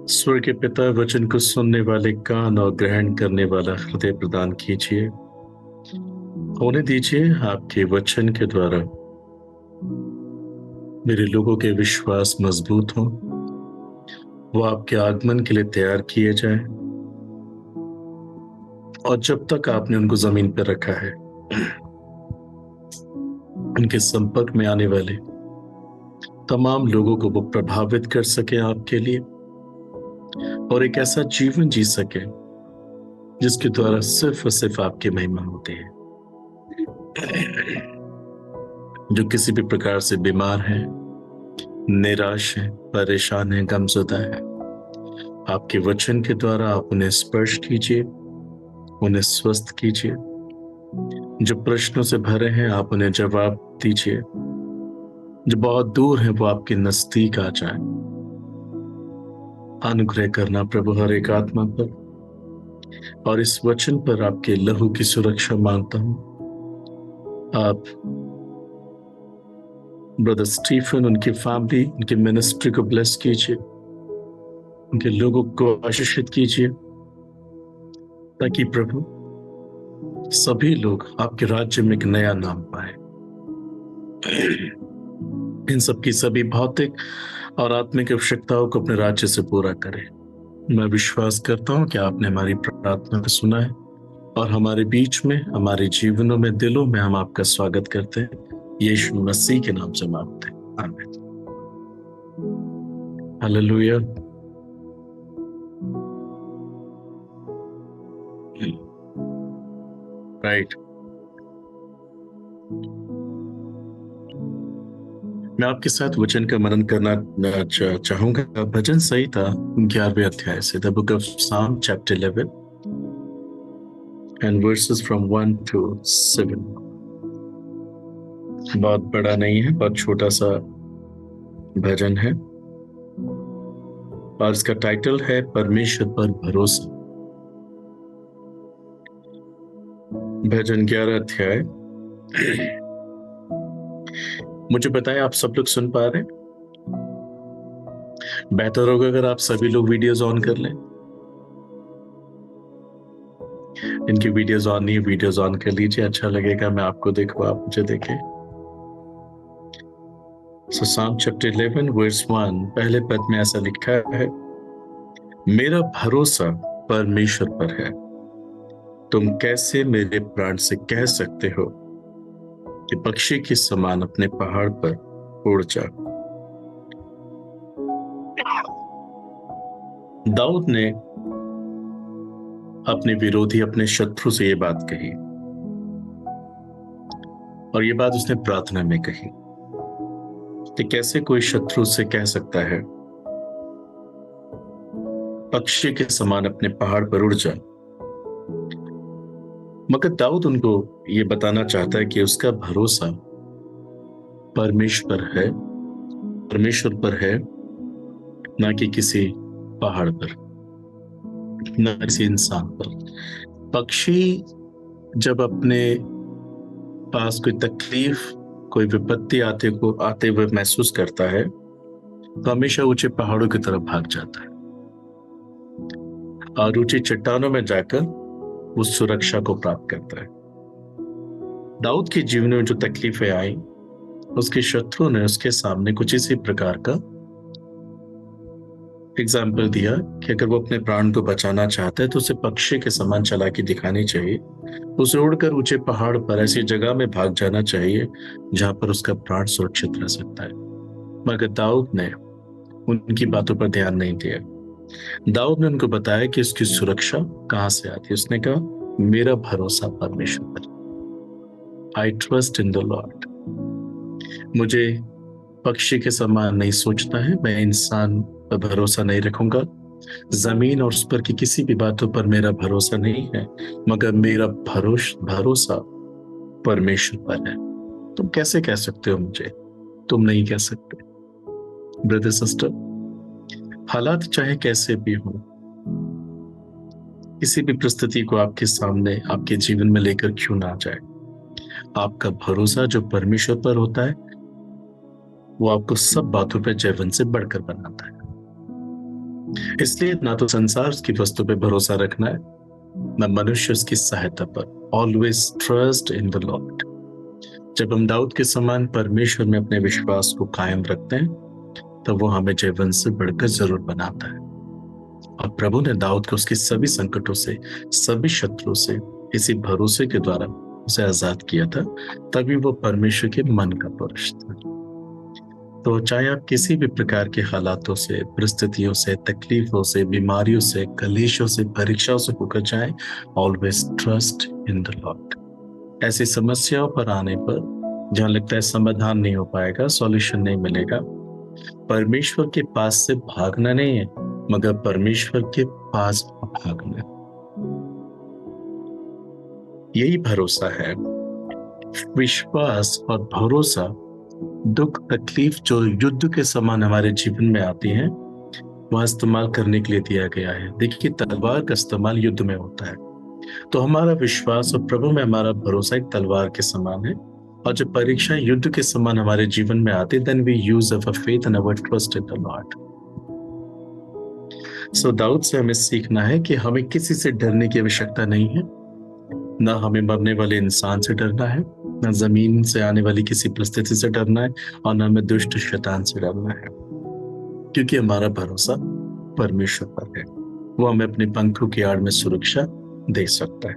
स्वर्ग के पिता, वचन को सुनने वाले कान और ग्रहण करने वाला हृदय प्रदान कीजिए। होने दीजिए आपके वचन के द्वारा मेरे लोगों के विश्वास मजबूत हो, वो आपके आगमन के लिए तैयार किए जाए। और जब तक आपने उनको जमीन पर रखा है, उनके संपर्क में आने वाले तमाम लोगों को वो प्रभावित कर सके आपके लिए, और एक ऐसा जीवन जी सके जिसके द्वारा सिर्फ और सिर्फ आपकी महिमा होती है। जो किसी भी प्रकार से बीमार है, निराश है, परेशान है, गमज़दा है, आपके वचन के द्वारा आप उन्हें स्पर्श कीजिए, उन्हें स्वस्थ कीजिए। जो प्रश्नों से भरे हैं, आप उन्हें जवाब दीजिए। जो बहुत दूर है, वो आपके नजदीक आ जाए। अनुग्रह करना प्रभु हर एक आत्मा पर, और इस वचन पर आपके लहू की सुरक्षा मांगता हूं। आप ब्रदर स्टीफन, उनकी फैमिली, उनकी मिनिस्ट्री को ब्लेस कीजिए, उनके लोगों को आशीषित कीजिए, ताकि प्रभु सभी लोग आपके राज्य में एक नया नाम पाए। इन सब की सभी भौतिक और आत्मिक आवश्यकताओं को अपने राज्य से पूरा करें। मैं विश्वास करता हूं कि आपने हमारी प्रार्थना को सुना है, और हमारे बीच में, हमारे जीवनों में, दिलों में हम आपका स्वागत करते हैं। यीशु मसीह के नाम से मांगते हैं, आमीन। हालेलुया। राइट। मैं आपके साथ वचन का मनन करना चाहूंगा। भजन संहिता 11वें अध्याय से, द बुक ऑफ साम chapter 11 and versus from 1 to 7। बहुत बड़ा नहीं है, बहुत छोटा सा भजन है, और इसका टाइटल है परमेश्वर पर भरोसा। भजन 11 अध्याय। मुझे बताएं, आप सब लोग सुन पा रहे हैं? बेहतर होगा अगर आप सभी लोग वीडियोस ऑन कर लें। इनकी वीडियोस ऑन नहीं, वीडियोस ऑन कर लीजिए, अच्छा लगेगा। मैं आपको देखूं, आप मुझे देखें। So Psalm chapter 11 verse 1, पहले पद में ऐसा लिखा है, मेरा भरोसा परमेश्वर पर है। तुम कैसे मेरे प्राण से कह सकते हो कि पक्षी के समान अपने पहाड़ पर उड़ जा। दाऊद ने अपने विरोधी, अपने शत्रु से ये बात कही, और ये बात उसने प्रार्थना में कही कि कैसे कोई शत्रु से कह सकता है पक्षी के समान अपने पहाड़ पर उड़ जा। मगर दाऊद उनको ये बताना चाहता है कि उसका भरोसा परमेश्वर पर है, ना कि किसी पहाड़ पर, ना किसी इंसान पर। पक्षी जब अपने पास कोई तकलीफ, कोई विपत्ति आते हुए महसूस करता है, तो हमेशा ऊंचे पहाड़ों की तरफ भाग जाता है, और ऊंची चट्टानों में जाकर उस सुरक्षा को प्राप्त करता है। दाऊद के जीवन में जो तकलीफें आई, उसके शत्रु ने उसके सामने कुछ इसी प्रकार का एग्जाम्पल दिया कि अगर वो अपने प्राण को बचाना चाहता है तो उसे पक्षी के समान चालाकी दिखानी चाहिए। उसे उड़कर ऊंचे पहाड़ पर ऐसी जगह में भाग जाना चाहिए जहां पर उसका प्राण सुरक्षित रह सकता है। मगर दाऊद ने उनकी बातों पर ध्यान नहीं दिया। दाऊद ने उनको बताया कि उसकी सुरक्षा कहां से आती है। उसने कहा, मेरा भरोसा परमेश्वर पर, I trust in the Lord. मुझे पक्षी के समान नहीं सोचना है, मैं इंसान पर भरोसा नहीं रखूंगा, जमीन और उस पर की किसी भी बातों पर मेरा भरोसा नहीं है, मगर मेरा भरोसा परमेश्वर पर है। तुम कैसे कह सकते हो मुझे? तुम नहीं कह सकते। ब्रदर सिस्टर, हालात चाहे कैसे भी हो, किसी भी परिस्थिति को आपके सामने, आपके जीवन में लेकर क्यों ना जाए, आपका भरोसा जो परमेश्वर पर होता है, वो आपको सब बातों पर जयवंत से बढ़कर बनाता है। इसलिए ना तो संसार की वस्तु पे भरोसा रखना है, ना मनुष्य उसकी सहायता पर। Always trust in the Lord. जब हम दाऊद के समान परमेश्वर में अपने विश्वास को कायम रखते हैं, तब वो हमें जीवन से बढ़कर जरूर बनाता है। और प्रभु ने दाऊद को उसके सभी संकटों से, सभी शत्रुओं से इसी भरोसे के द्वारा उसे आजाद किया था, तभी वो परमेश्वर के मन का पुरुष था। तो चाहे आप किसी भी प्रकार के हालातों से, परिस्थितियों से, तकलीफों से, बीमारियों से, कलेशों से, परीक्षाओं से होकर जाए, always trust in the Lord. ऐसी समस्याओं पर आने पर जहां लगता है समाधान नहीं हो पाएगा, सॉल्यूशन नहीं मिलेगा, परमेश्वर के पास से भागना नहीं है, मगर परमेश्वर के पास भागना है। यही भरोसा है। विश्वास और भरोसा दुख तकलीफ जो युद्ध के समान हमारे जीवन में आती है, वह इस्तेमाल करने के लिए दिया गया है। देखिए, तलवार का इस्तेमाल युद्ध में होता है, तो हमारा विश्वास और प्रभु में हमारा भरोसा एक तलवार के समान है। और जब परीक्षा युद्ध के समान हमारे जीवन में आती, then we use our faith and our trust in the Lord. So Daud से हमें सीखना है कि हमें किसी से डरने की आवश्यकता नहीं है, ना हमें मरने वाले इंसान से डरना है, ना जमीन से आने वाली किसी परिस्थिति से डरना है, और ना हमें दुष्ट शैतान से डरना है, क्योंकि हमारा भरोसा परमेश्वर पर है। वो हमें अपने पंखों की आड़ में सुरक्षा दे सकता है।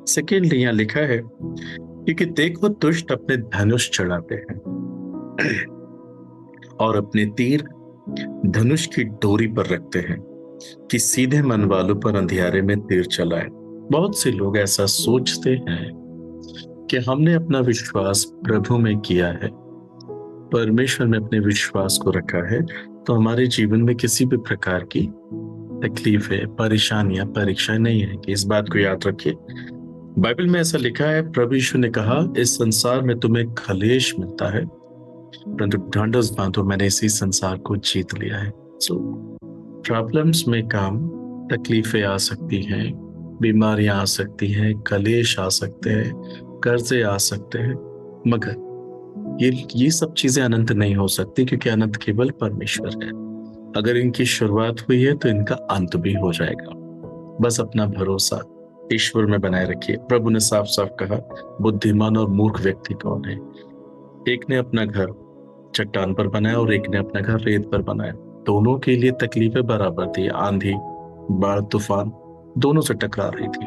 सेकेंडली यहाँ लिखा है, क्योंकि देखो दुष्ट अपने धनुष चढ़ाते हैं और अपने तीर धनुष की डोरी पर रखते हैं, कि सीधे मन वालों पर अंधियारे में तीर चलाए। बहुत से लोग ऐसा सोचते हैं कि हमने अपना विश्वास प्रभु में किया है, परमेश्वर में अपने विश्वास को रखा है, तो हमारे जीवन में किसी भी प्रकार की तकलीफें, परेशानियां, परीक्षाएं नहीं है। कि इस बात को याद रखिए, बाइबल में ऐसा लिखा है, प्रभु यीशु ने कहा, इस संसार में तुम्हें खलेश मिलता है, परंतु ढांढस बांधो, मैंने इसी संसार को जीत लिया है। सो प्रॉब्लम्स में काम, तकलीफें आ सकती हैं, बीमारियां आ सकती हैं, कलेश आ सकते हैं, कर्जे आ सकते हैं, मगर ये सब चीजें अनंत नहीं हो सकती, क्योंकि अनंत केवल परमेश्वर है। अगर इनकी शुरुआत हुई है तो इनका अंत भी हो जाएगा। बस अपना भरोसा ईश्वर में बनाए रखिए। प्रभु ने साफ साफ कहा, बुद्धिमान और मूर्ख व्यक्ति कौन है? एक ने अपना घर चट्टान पर बनाया और एक ने अपना घर रेत पर बनाया। दोनों के लिए तकलीफें बराबर थी। आंधी, बाढ़, तूफान दोनों से टकरा रही थी।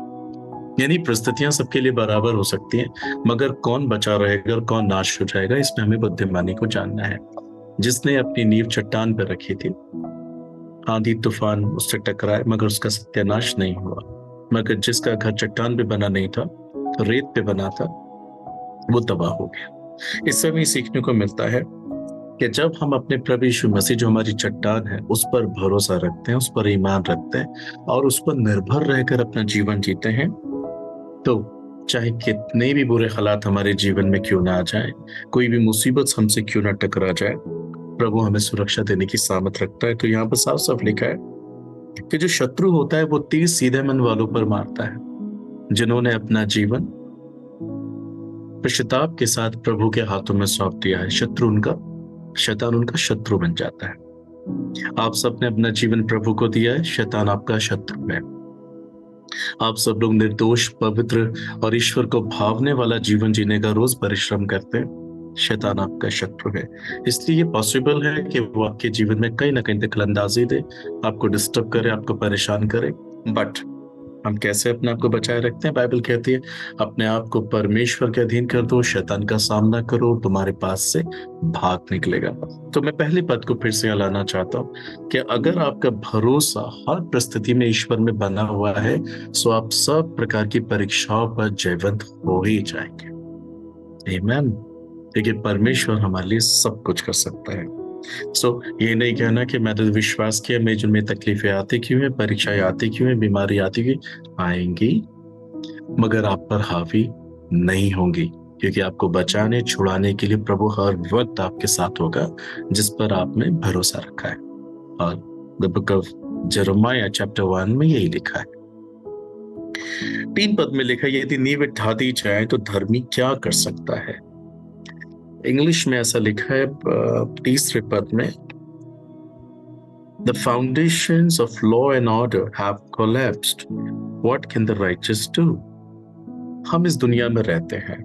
यानी परिस्थितियां सबके लिए बराबर हो सकती हैं, मगर कौन बचा रहेगा और कौन नाश हो जाएगा, इसमें हमें बुद्धिमानी को जानना है। जिसने अपनी नींव चट्टान पर रखी थी, आंधी तूफान उससे टकराए मगर उसका सत्यानाश नहीं हुआ। मगर जिसका घर चट्टान पे बना नहीं था, तो रेत पे बना था, वो तबाह हो गया। इससे हमें सीखने को मिलता है कि जब हम अपने प्रभु यीशु मसीह, जो हमारी चट्टान है, उस पर भरोसा रखते हैं, उस पर ईमान रखते हैं और उस पर निर्भर रहकर अपना जीवन जीते हैं, तो चाहे कितने भी बुरे हालात हमारे जीवन में क्यों ना आ जाए, कोई भी मुसीबत हमसे क्यों ना टकरा जाए, प्रभु हमें सुरक्षा देने की सामर्थ रखता है। तो यहाँ पर साफ साफ लिखा है कि जो शत्रु होता है वो तीर सीधे मन वालों पर मारता है। जिन्होंने अपना जीवन पश्चाताप के साथ प्रभु के हाथों में सौंप दिया है, शैतान उनका शत्रु बन जाता है। आप सबने अपना जीवन प्रभु को दिया है, शैतान आपका शत्रु है। आप सब लोग निर्दोष, पवित्र और ईश्वर को भावने वाला जीवन जीने का रोज परिश्रम करते हैं। शैतान आपका शत्रु है, इसलिए ये पॉसिबल है कि वो आपके जीवन में कहीं ना कहीं दखलंदाजी दे, आपको डिस्टर्ब करे, आपको परेशान करे। बट हम कैसे अपने आप को बचाए रखते हैं? बाइबल कहती है, अपने आप को परमेश्वर के अधीन कर दो, शैतान का सामना करो, तुम्हारे पास से भाग निकलेगा। तो मैं पहले पद को फिर से लाना चाहता हूं कि अगर आपका भरोसा हर परिस्थिति में ईश्वर में बना हुआ है, तो आप सब प्रकार की परीक्षाओं पर जयवंत हो ही जाएंगे। आमीन। देखिए, परमेश्वर हमारे लिए सब कुछ कर सकता है। ये नहीं कहना कि मैं तो विश्वास किया, मेरे में तकलीफें आती क्यों है, परीक्षाएं आती क्यों है, बीमारी आती क्यों आएंगी, मगर आप पर हावी नहीं होंगी, क्योंकि आपको बचाने छुड़ाने के लिए प्रभु हर वक्त आपके साथ होगा, जिस पर आपने भरोसा रखा है। और the book of Jeremiah chapter 1 में यही लिखा है। 3 पद में लिखा है, यदि नींव ढा दी जाए तो धर्मी क्या कर सकता है। इंग्लिश में ऐसा लिखा है 3 पद में, The foundations of law and order have collapsed. What can the righteous do? हम इस दुनिया में रहते हैं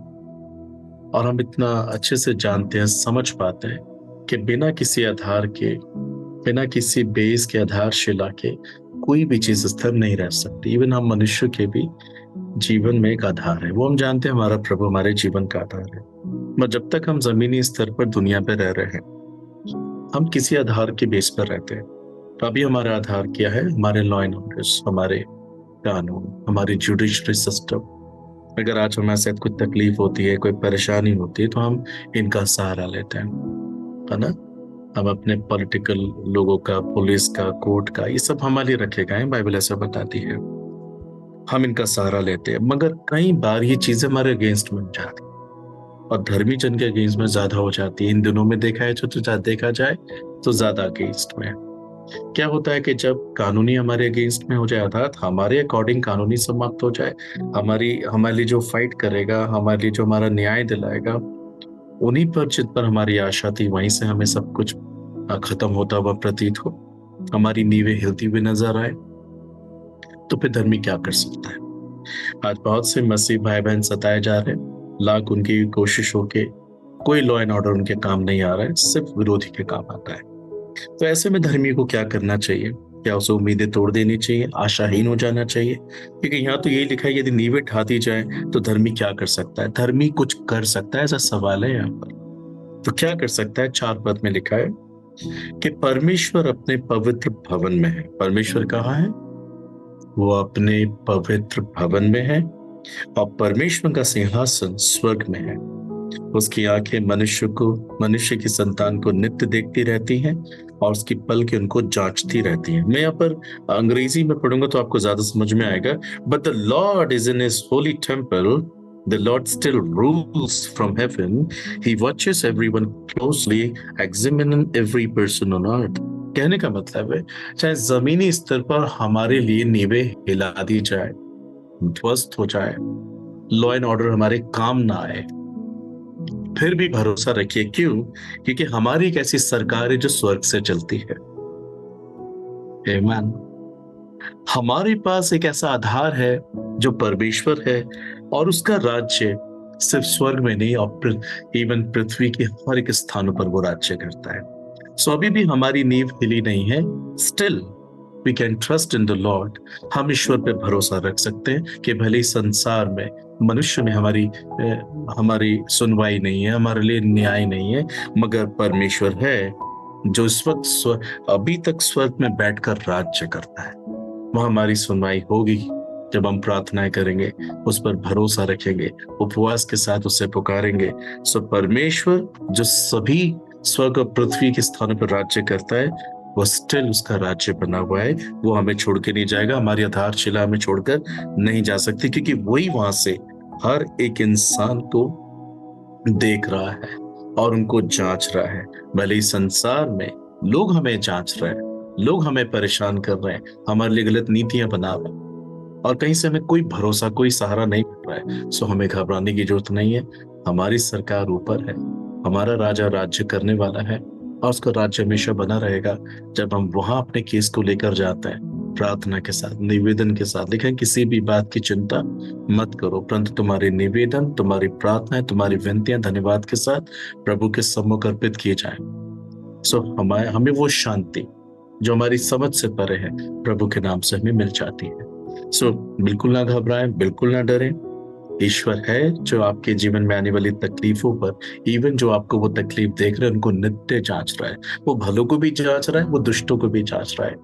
और हम इतना अच्छे से जानते हैं, समझ पाते हैं कि बिना किसी आधार के, बिना किसी बेस के, आधारशिला के कोई भी चीज स्थिर नहीं रह सकती। इवन हम मनुष्य के भी जीवन में एक आधार है, वो हम जानते हैं, हमारा प्रभु हमारे जीवन का आधार है। मगर जब तक हम जमीनी स्तर पर दुनिया पे रह रहे हैं, हम किसी आधार के बेस पर रहते हैं। तो अभी हमारा आधार क्या है? हमारे लॉ एंड ऑर्डर्स, हमारे कानून, हमारी जुडिशरी सिस्टम। अगर आज हमारे साथ कोई तकलीफ होती है, कोई परेशानी होती है, तो हम इनका सहारा लेते हैं, है ना? हम अपने पॉलिटिकल लोगों का, पुलिस का, कोर्ट का, ये सब हमारे लिए रखे गए हैं, बाइबल ऐसा बताती है। हम इनका सहारा लेते हैं, मगर कई बार ये चीजें हमारे अगेंस्ट में हो जाती है और धर्मी जन के अगेंस्ट में ज्यादा हो जाती है। इन दिनों में देखा है तो देखा जाए तो ज्यादा अगेंस्ट में। क्या होता है कि जब कानूनी हमारे अगेंस्ट में हो जाए, अर्थात हमारे अकॉर्डिंग कानूनी समाप्त हो जाए, हमारी हमारे लिए जो फाइट करेगा, हमारे लिए जो हमारा न्याय दिलाएगा, उन्हीं पर जिन पर हमारी आशा थी, वहीं से हमें सब कुछ खत्म होता हुआ प्रतीत हो, हमारी नींवें हिलती हुई नजर आए, तो फिर धर्मी क्या कर सकता है? आज बहुत से मसीह भाई बहन सताए जा रहे हैं, लाख उनकी कोशिश हो के कोई लॉ एंड ऑर्डर उनके काम नहीं आ रहा है, सिर्फ विरोधी के काम आता है। तो ऐसे में धर्मी को क्या करना चाहिए? क्या उसे उम्मीदें तोड़ देनी चाहिए, आशाहीन हो जाना चाहिए? क्योंकि यहाँ तो यही लिखा है, यदि नींवें ठाती जाए तो धर्मी क्या कर सकता है? धर्मी कुछ कर सकता है, ऐसा सवाल है यहाँ पर। तो क्या कर सकता है? 4 पद में लिखा है कि परमेश्वर अपने पवित्र भवन में है। परमेश्वर कहाँ है? वो अपने पवित्र भवन में है और परमेश्वर का सिंहासन स्वर्ग में है। उसकी आंखें मनुष्य की संतान को नित्य देखती रहती हैं और उसकी पलकें उनको जांचती रहती हैं। मैं यहाँ पर अंग्रेजी में पढ़ूंगा तो आपको ज्यादा समझ में आएगा। But the Lord is in his Holi temple, the Lord still rules from heaven, he watches everyone closely, examining every person on earth. कहने का मतलब है, चाहे जमीनी स्तर पर हमारे लिए नींवें हिला दी जाए, ध्वस्त हो जाए, लॉ एंड ऑर्डर हमारे काम ना आए, फिर भी भरोसा रखिए। क्यों? क्योंकि हमारी एक ऐसी सरकार है जो स्वर्ग से चलती है। आमीन। हमारे पास एक ऐसा आधार है जो परमेश्वर है और उसका राज्य सिर्फ स्वर्ग में नहीं और इवन पृथ्वी के हर एक स्थानों पर वो राज्य करता है। सो अभी भी हमारी नींव हिली नहीं है। Still we can trust in the Lord. हम ईश्वर पे भरोसा रख सकते हैं कि भले ही संसार में, मनुष्य में हमारी सुनवाई नहीं है, हमारे लिए न्याय नहीं है, मगर परमेश्वर है जो इस वक्त अभी तक स्वर्ग में बैठकर राज्य करता है। वह हमारी सुनवाई होगी जब हम प्रार्थनाएं करेंगे, उस पर भरोसा रखेंगे, उपवास के साथ उसे पुकारेंगे। सो परमेश्वर जो सभी स्वर्ग और पृथ्वी के स्थानों पर राज्य करता है, वो स्टिल उसका राज्य बना हुआ है। वो हमें छोड़ के नहीं जाएगा, हमारी आधारशिला हमें छोड़कर नहीं जा सकती, क्योंकि वही वहां से हर एक इंसान को देख रहा है और उनको जांच रहा है। भले ही संसार में लोग हमें जांच रहे हैं, लोग हमें परेशान कर रहे हैं, हमारे लिए गलत नीतियां बना रहे हैं और कहीं से हमें कोई भरोसा, कोई सहारा नहीं मिल रहा है, सो हमें घबराने की जरूरत नहीं है। हमारी सरकार ऊपर है, हमारा राजा राज्य करने वाला है और उसका राज्य हमेशा बना रहेगा। जब हम वहां अपने केस को लेकर जाते हैं, प्रार्थना के साथ, निवेदन के साथ, लिखें किसी भी बात की चिंता मत करो, परंतु तुम्हारे निवेदन, तुम्हारी प्रार्थनाएं, तुम्हारी विनतियां धन्यवाद के साथ प्रभु के सम्मुख अर्पित किए जाए। सो हमें वो शांति जो हमारी समझ से परे है, प्रभु के नाम से हमें मिल जाती है। सो बिल्कुल ना घबराएं, बिल्कुल ना डरें। ईश्वर है जो आपके जीवन में आने वाली तकलीफों पर, इवन जो आपको वो तकलीफ देख रहे हैं, उनको नित्य जांच रहा है। वो भलों को भी जांच रहा है, वो दुष्टों को भी जांच रहा है।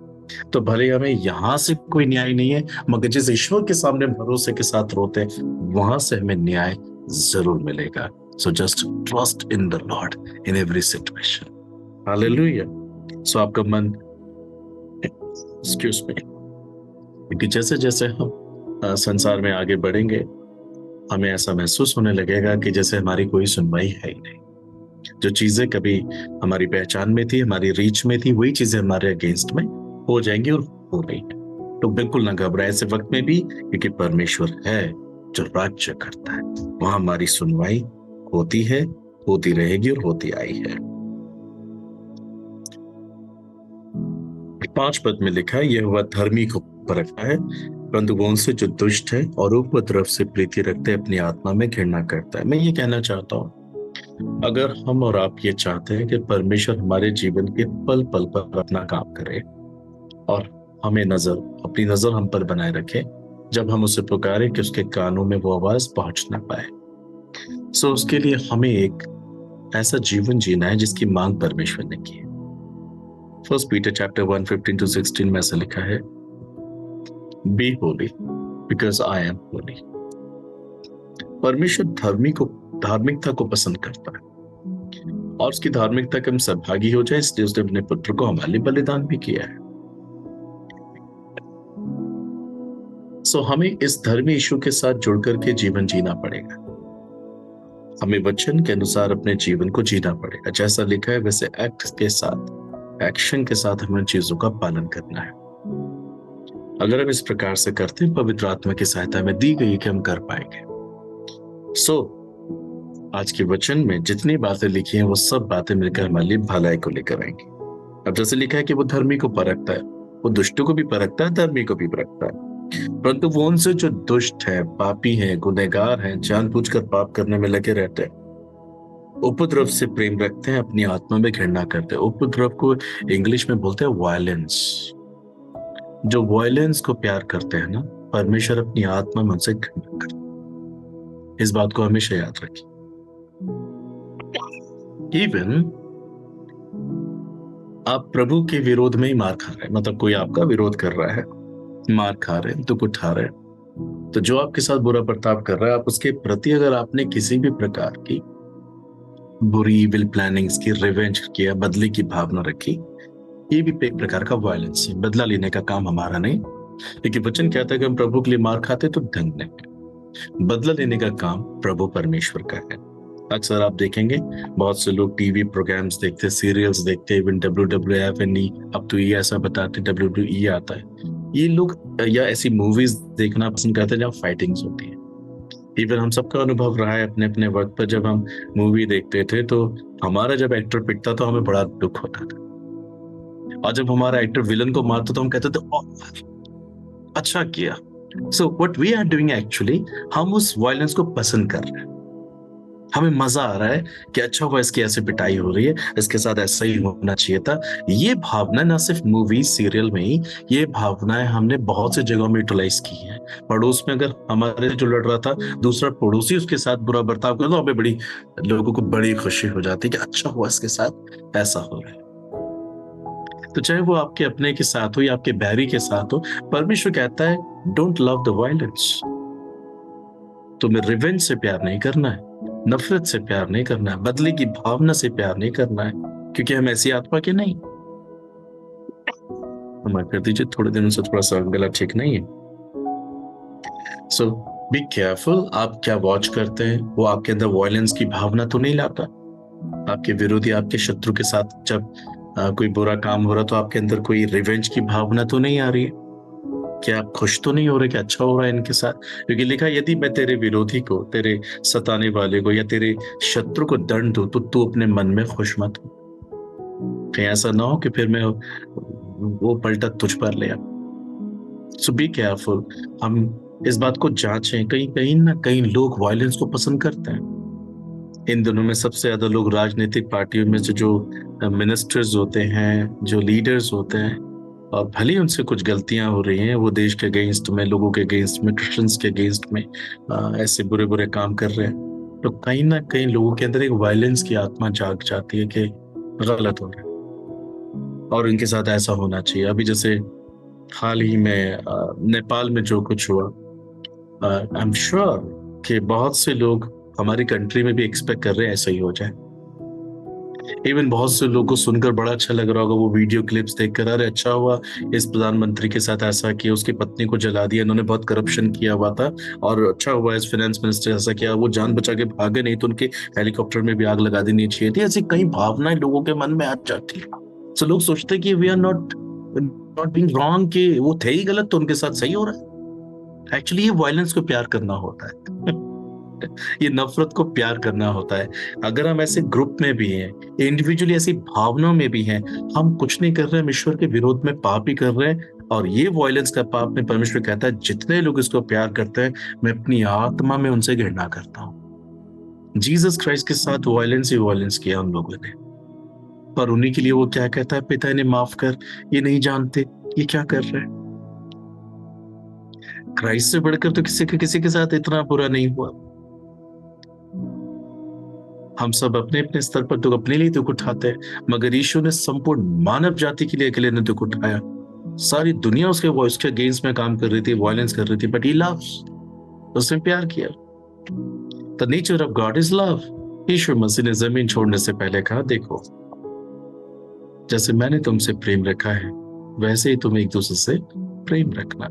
तो भले हमें यहां से कोई न्याय नहीं है, मगर जिस ईश्वर के सामने भरोसे के साथ रोते हैं, वहां से हमें न्याय जरूर मिलेगा। So just trust in the Lord in every situation. Hallelujah. So आपका मन, एक्सक्यूज मी, क्योंकि जैसे जैसे हम संसार में आगे बढ़ेंगे, हमें ऐसा महसूस होने लगेगा कि जैसे हमारी कोई सुनवाई है ही नहीं। जो चीजें कभी हमारी पहचान में थी, हमारी रीच में थी, वही चीजें हमारे अगेंस्ट में हो जाएंगी और हो रही है। तो बिल्कुल ना घबराए ऐसे वक्त में भी, क्योंकि परमेश्वर है जो राज्य करता है। वहां हमारी सुनवाई होती है, होती रहेगी और होती आई है। 5 पद में लिखा है, यह वह धर्मी को परखता है, परंतु वो उनसे जो दुष्ट है और उपद्रव से प्रीति रखते हैं अपनी आत्मा में घृणा करता है। मैं ये कहना चाहता हूँ, अगर हम और आप ये चाहते हैं कि परमेश्वर हमारे जीवन के पल पल पर अपना काम करे और हमें अपनी नजर हम पर बनाए रखे, जब हम उसे पुकारे कि उसके कानों में वो आवाज पहुंच ना पाए, सो उसके लिए हमें एक ऐसा जीवन जीना है जिसकी मांग परमेश्वर ने की है। फर्स्ट पीटर चैप्टर 1:15-16 में ऐसा लिखा है, be holy because I am holy. परमेश्वर धार्मिकता को पसंद करता है और उसकी धार्मिकता के हम सहभागी हो जाए, इसलिए उसने अपने पुत्र को हमारे लिए बलिदान भी किया है। सो हमें इस धर्मी यीशु के साथ जुड़कर के जीवन जीना पड़ेगा। हमें वचन के अनुसार अपने जीवन को जीना पड़ेगा, जैसा लिखा है वैसे एक्शन के साथ हमें चीजों का पालन करना है। अगर हम इस प्रकार से करते हैं, पवित्र आत्मा की सहायता में दी गई कि हम कर पाएंगे। आज के वचन में जितनी बातें लिखी हैं वो सब बातें मिलकर हमारे लिए भलाई को लेकर आएंगी। अब जैसे लिखा है कि वो धर्मी को परखता है, वो दुष्टों को भी परखता है, धर्मी को भी परखता है, परंतु वो उनसे जो दुष्ट है, पापी हैं, गुनहगार हैं, जानबूझकर पाप करने में लगे रहते हैं, उपद्रव से प्रेम रखते हैं, अपनी आत्मा में घृणा करते हैं। उपद्रव को इंग्लिश में बोलते हैं वायलेंस। जो वायलेंस को प्यार करते हैं ना, परमेश्वर अपनी आत्मा में उनसे घृणा करते हैं। इस बात को हमेशा याद रखिए। इवन आप प्रभु के विरोध में ही मार खा रहे हैं, मतलब कोई आपका विरोध कर रहा है, मार खा रहे हैं, दुख उठा रहे हैं, तो जो आपके साथ बुरा बर्ताव कर रहा है, आप उसके प्रति अगर आपने किसी भी प्रकार की बुरी विल प्लानिंग्स की, रिवेंज किया, बदले की भावना रखी, ये भी एक प्रकार का वायलेंस है। बदला लेने का काम हमारा नहीं, लेकिन वचन कहता है कि हम प्रभु के लिए मार खाते तो ढंग नहीं, बदला लेने का काम प्रभु परमेश्वर का है। अक्सर आप देखेंगे बहुत से लोग टीवी प्रोग्राम्स देखते, सीरियल्स देखते, इवन WWF एंड अब तो ये ऐसा बताते WWE आता है, ये लोग या ऐसी मूवीज देखना पसंद करते हैं जहाँ फाइटिंग्स होती है। इवन हम सबका अनुभव रहा है अपने अपने वक्त पर, जब हम मूवी देखते थे तो हमारा जब एक्टर पिटता तो हमें बड़ा दुख होता था, और जब हमारा एक्टर विलन को मारता तो हम कहते थे अच्छा किया। So what we are doing actually, हम उस वायलेंस को पसंद कर रहे हैं, हमें मजा आ रहा है कि अच्छा हुआ इसकी ऐसे पिटाई हो रही है, इसके साथ ऐसा ही होना चाहिए था। ये भावना ना सिर्फ मूवी सीरियल में ही, ये भावनाएं हमने बहुत सी जगहों में यूटिलाइज की हैं। पड़ोस में अगर हमारे जो लड़ रहा था दूसरा पड़ोसी उसके साथ बुरा बर्ताव कर, तो हमें लोगों को बड़ी खुशी हो जाती है कि अच्छा हुआ इसके साथ ऐसा हो रहा है। तो चाहे वो आपके अपने के साथ हो या आपके बैरी के साथ हो, परमेश्वर कहता है डोंट लव द वायलेंस। तुम्हें रिवेंज से प्यार नहीं करना है, नफरत से प्यार नहीं करना है, बदले की भावना से प्यार नहीं करना है, क्योंकि हम ऐसी आत्मा के नहीं। हमारे कर दीजिए, थोड़े दिनों से थोड़ा सा गला ठीक नहीं है। सो बी केयरफुल, आप क्या वॉच करते हैं, वो आपके अंदर वायलेंस की भावना तो नहीं लाता। आपके विरोधी, आपके शत्रु के साथ जब कोई बुरा काम हो रहा तो आपके अंदर कोई रिवेंज की भावना तो नहीं आ रही है? क्या आप खुश तो नहीं हो रहे कि अच्छा हो रहा है इनके साथ? क्योंकि लिखा, यदि मैं तेरे विरोधी को, तेरे सताने वाले को या तेरे शत्रु को दंड दूं तो तू अपने मन में खुश मत हो। कहीं ऐसा ना हो कि फिर मैं वो पलटा तुझ पर ले। सो बी केयरफुल, हम इस बात को जांचें। कहीं ना कहीं लोग वायलेंस को पसंद करते हैं। इन दिनों में सबसे ज्यादा लोग राजनीतिक पार्टियों में से जो मिनिस्टर्स होते हैं, जो लीडर्स होते हैं, और भले उनसे कुछ गलतियां हो रही हैं, वो देश के अगेंस्ट में, लोगों के अगेंस्ट में, क्रिश्चियंस के अगेंस्ट में ऐसे बुरे बुरे काम कर रहे हैं, तो कहीं ना कहीं लोगों के अंदर एक वायलेंस की आत्मा जाग जाती है कि गलत हो रहा है और इनके साथ ऐसा होना चाहिए। अभी जैसे हाल ही में नेपाल में जो कुछ हुआ, आई एम श्योर कि बहुत से लोग हमारी कंट्री में भी एक्सपेक्ट कर रहे हैं ऐसा ही हो जाए। इवन बहुत से लोगों को सुनकर बड़ा अच्छा लग रहा होगा, वो वीडियो क्लिप्स देखकर, अरे अच्छा हुआ इस प्रधानमंत्री के साथ ऐसा किया, उसकी पत्नी को जला दिया, इन्होंने बहुत करप्शन किया हुआ था, और अच्छा हुआ इस फाइनेंस मिनिस्टर ऐसा किया, वो जान बचा के भागे, नहीं तो उनके हेलीकॉप्टर में भी आग लगा देनी चाहिए थी। ऐसी कई भावनाएं लोगों के मन में आ जाती है। तो लोग सोचते कि we are not being wrong, कि वो थे ही गलत तो उनके साथ सही हो रहा है। एक्चुअली ये वायलेंस को प्यार करना होता है। ये नफरत को प्यार करना होता है। अगर हम ऐसे ग्रुप में भी हैं, इंडिविजुअली ऐसी भावनाओं में भी हैं, हम कुछ नहीं कर रहे, हम ईश्वर के विरोध में पाप ही कर रहे हैं। और ये वायलेंस का पाप में परमेश्वर कहता है जितने लोग इसको प्यार करते हैं, मैं अपनी आत्मा में उनसे घृणा करता हूं। जीसस क्राइस्ट के साथ वायलेंस ही वायलेंस किया उन लोगों ने, पर उन्हीं के लिए वो क्या कहता है, पिता इन्हें माफ कर, ये नहीं जानते ये क्या कर रहे हैं। क्राइस्ट से बढ़कर तो किसी के साथ इतना बुरा नहीं हुआ। हम सब अपने अपने स्तर पर तो अपने लिए दुख उठाते हैं, मगर यीशु ने संपूर्ण मानव जाति के लिए अकेले ने दुख उठाया। सारी दुनिया उसके वॉइस के अगेंस्ट में काम कर रही थी, वायलेंस कर रही थी, बट ही लव्स, उसने प्यार किया। The nature of God is love. Yeshu Masih ने जमीन छोड़ने से पहले कहा, देखो जैसे मैंने तुमसे प्रेम रखा है वैसे ही तुम एक दूसरे से प्रेम रखना।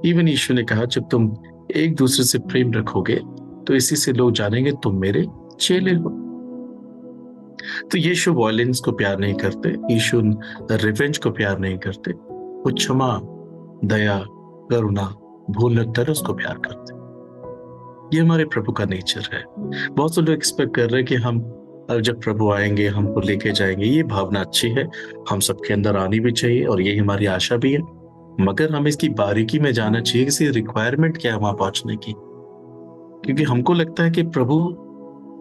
इवन यीशु ने कहा, जब तुम एक दूसरे से प्रेम रखोगे तो इसी से लोग जानेंगे तुम मेरे चेले हो। तो यीशु वायलेंस को प्यार नहीं करते, यीशु रिवेंज को प्यार नहीं करते, वो क्षमा, दया, करुणा, भूल तरस को प्यार करते। ये हमारे प्रभु का नेचर है। बहुत से लोग एक्सपेक्ट कर रहे हैं कि हम जब प्रभु आएंगे हमको लेके जाएंगे। ये भावना अच्छी है, हम सबके अंदर आनी भी चाहिए और यही हमारी आशा भी है, मगर हमें इसकी बारीकी में जाना चाहिए कि रिक्वायरमेंट क्या है वहां पहुंचने की। क्योंकि हमको लगता है कि प्रभु,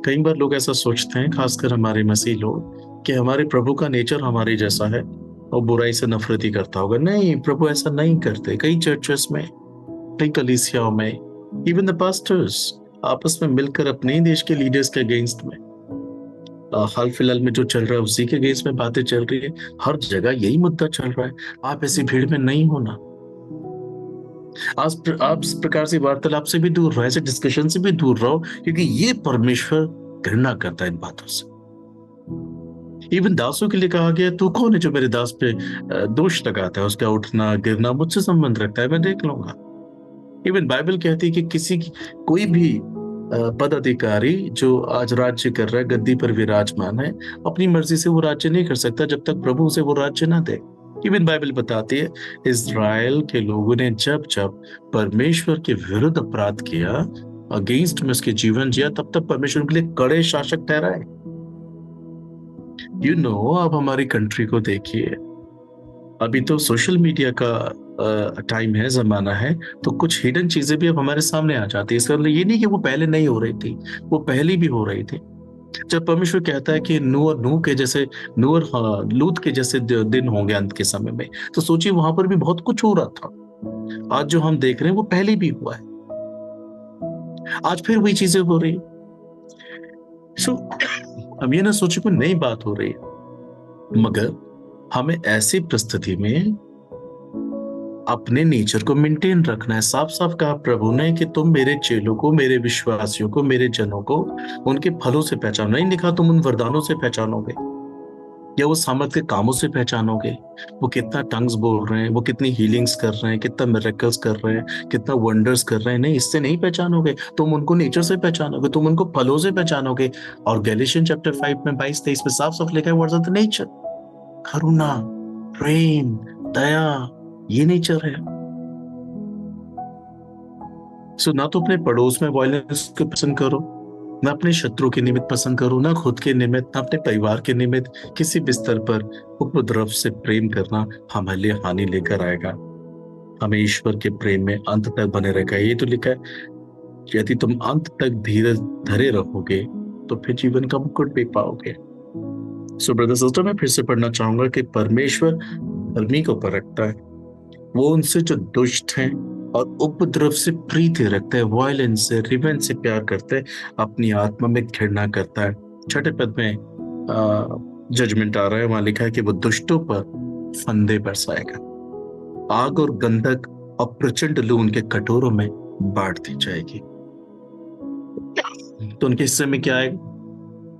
कई बार लोग ऐसा सोचते हैं, खासकर हमारे मसीह लोग, कि हमारे प्रभु का नेचर हमारे जैसा है और बुराई से नफरत ही करता होगा। नहीं, प्रभु ऐसा नहीं करते। कई चर्चेस में, कई कलीसियाओं में, इवन द पास्टर्स आपस में मिलकर अपने ही देश के लीडर्स के अगेंस्ट में, हाल फिलहाल में जो चल रहा है उसी के अगेंस्ट में बातें चल रही है। हर जगह यही मुद्दा चल रहा है, आप ऐसी भीड़ में नहीं होना। आप इस प्रकार से वार्तालाप से भी दूर रहो, ऐसे डिस्कशन से भी दूर रहो, क्योंकि ये परमेश्वर घृणा करता है इन बातों से। इवन दासों के लिए कहा गया, तू कौन है जो मेरे दास पे दोष लगाता है, उसका उठना गिरना मुझसे संबंध रखता है, मैं देख लूंगा। इवन बाइबल कहती है कि कोई भी पदाधिकारी जो आज राज्य कर रहा है, गद्दी पर विराजमान है, अपनी मर्जी से वो राज्य नहीं कर सकता जब तक प्रभु उसे वो राज्य ना दे। इवन बाइबल बताती है, इज़राइल के लोगों ने जब जब परमेश्वर के विरुद्ध अपराध किया, अगेंस्ट में उसके जीवन जिया, तब तक परमेश्वर के लिए कड़े शासक ठहराए। अब हमारी कंट्री को देखिए, अभी तो सोशल मीडिया का टाइम है, जमाना है, तो कुछ हिडन चीजें भी अब हमारे सामने आ जाती है। इसका मतलब ये नहीं कि वो पहले नहीं हो रही थी, वो पहले भी हो रही थी। जब परमेश्वर कहता है कि लूत के जैसे दिन होंगे अंत के समय में, तो सोचिए वहां पर भी बहुत कुछ हो रहा था। आज जो हम देख रहे हैं वो पहले भी हुआ है, आज फिर वही चीजें हो रही। सो अब ये ना सोचिए कोई नई बात हो रही है, मगर हमें ऐसी परिस्थिति में अपने नेचर को मेंटेन रखना है। साफ साफ कहा प्रभु ने कि तुम मेरे चेलों को, मेरे विश्वासियों को, मेरे जनों को उनके फलों से पहचानो। नहीं लिखा तुम उन वरदानों से पहचानोगे या वो सामर्थ के कामों से पहचानोगे, वो कितना टंग्स बोल रहे हैं, वो कितनी हीलिंग्स कर रहे हैं, कितना मिरेकल्स कर रहे हैं, कितना वंडर्स कर रहे हैं। नहीं, इससे नहीं पहचानोगे, तुम उनको नेचर से पहचानोगे, तुम उनको फलों से पहचानोगे। और गैलेशियन चैप्टर 5 में 22-23 में साफ साफ लिखा है, व्हाट्स द नेचर, करुणा, प्रेम, दया, ये नेचर है। सो ना तो अपने पड़ोस में वायलेंस को पसंद करो, ना अपने शत्रु के निमित्त पसंद करो, ना खुद के निमित्त, ना अपने परिवार के निमित्त। किसी भी स्तर पर उपद्रव से प्रेम करना हमारे लिए हानि लेकर आएगा। हमें ईश्वर के प्रेम में अंत तक बने रहेगा। ये तो लिखा है, यदि तुम अंत तक धीरज धरे रहोगे तो फिर जीवन का मुकुट भी पाओगे। सो ब्रदर सिस्टर, मैं फिर से पढ़ना चाहूंगा कि परमेश्वर धर्मी को परखता है, वो उनसे जो दुष्ट हैं और उपद्रव से प्रीति रखते हैं, वायलेंस से, रिवेंज से प्यार करते हैं, अपनी आत्मा में घृणा करता है। छठे पद में जजमेंट आ रहा है, वहां लिखा है कि वो दुष्टों पर फंदे बरसाएगा, आग और गंधक और प्रचंड लू उनके कटोरों में बांट दी जाएगी। तो उनके हिस्से में क्या आएगा?